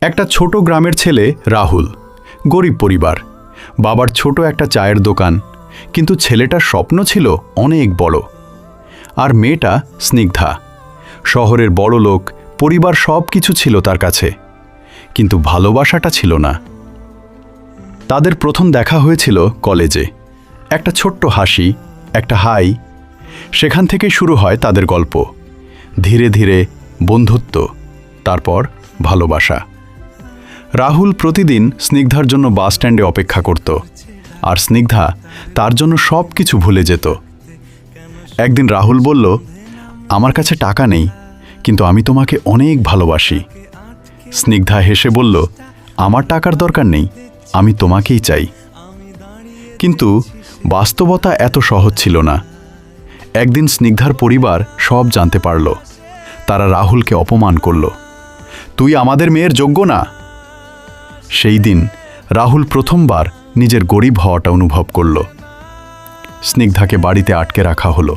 একটা ছোট গ্রামের ছেলে রাহুল, গরিব পরিবার, বাবার ছোট একটা চায়ের দোকান, কিন্তু ছেলেটার স্বপ্ন ছিল অনেক বড়। আর মেয়েটা স্নিগ্ধা, শহরের বড় লোক, পরিবার সব কিছু ছিল তার কাছে, কিন্তু ভালোবাসাটা ছিল না। তাদের প্রথম দেখা হয়েছিল কলেজে, একটা ছোট্ট হাসি, একটা হাই, সেখান থেকে শুরু হয় তাদের গল্প। ধীরে ধীরে বন্ধুত্ব, তারপর ভালোবাসা। রাহুল প্রতিদিন স্নিগ্ধার জন্য বাস স্ট্যান্ডে অপেক্ষা করত, আর স্নিগ্ধা তার জন্য সব কিছু ভুলে যেত। একদিন রাহুল বলল, আমার কাছে টাকা নেই, কিন্তু আমি তোমাকে অনেক ভালোবাসি। স্নিগ্ধা হেসে বলল, আমার টাকার দরকার নেই, আমি তোমাকেই চাই। কিন্তু বাস্তবতা এত সহজ ছিল না। একদিন স্নিগ্ধার পরিবার সব জানতে পারল। তারা রাহুলকে অপমান করল, তুই আমাদের মেয়ের যোগ্য না। সেই দিন রাহুল প্রথমবার নিজের গরিব হওয়াটা অনুভব করল। স্নিগ্ধাকে বাড়িতে আটকে রাখা হলো,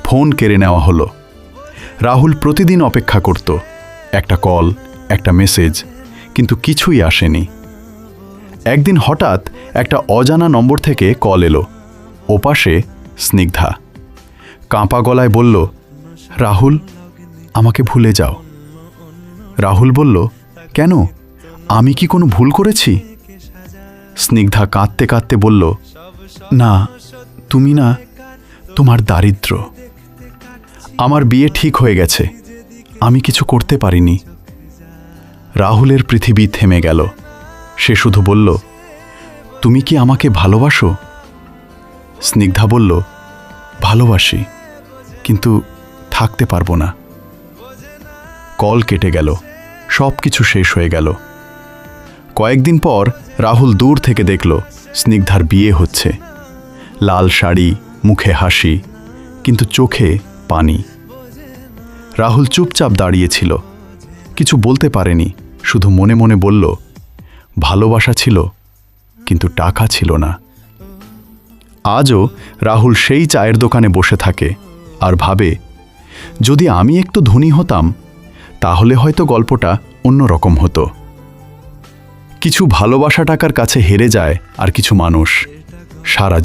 ফোন কেড়ে নেওয়া হলো। রাহুল প্রতিদিন অপেক্ষা করত, একটা কল, একটা মেসেজ, কিন্তু কিছুই আসেনি। একদিন হঠাৎ একটা অজানা নম্বর থেকে কল এলো। ওপাশে স্নিগ্ধা কাঁপা গলায় বলল, রাহুল, আমাকে ভুলে যাও। রাহুল বলল, কেন? আমি কি কোনো ভুল করেছি? স্নিগ্ধা কাঁদতে কাঁদতে বলল, না, তুমি না, তোমার দারিদ্র্য। আমার বিয়ে ঠিক হয়ে গেছে, আমি কিছু করতে পারিনি। রাহুলের পৃথিবী থেমে গেল। সে শুধু বলল, তুমি কি আমাকে ভালোবাসো? স্নিগ্ধা বলল, ভালোবাসি, কিন্তু থাকতে পারবো না। কল কেটে গেল, সব কিছু শেষ হয়ে গেল। কয়েকদিন পর রাহুল দূর থেকে দেখল স্নিগ্ধার বিয়ে হচ্ছে। লাল শাড়ি, মুখে হাসি, কিন্তু চোখে পানি। রাহুল চুপচাপ দাঁড়িয়েছিল, কিছু বলতে পারেনি, শুধু মনে মনে বলল, ভালোবাসা ছিল, কিন্তু টাকা ছিল না। আজও রাহুল সেই চায়ের দোকানে বসে থাকে আর ভাবে, যদি আমি একটু ধনী হতাম, তাহলে হয়তো গল্পটা অন্যরকম হতো। কিছু ভালোবাসা টাকার কাছে হেরে যায়, আর কিছু মানুষ সারা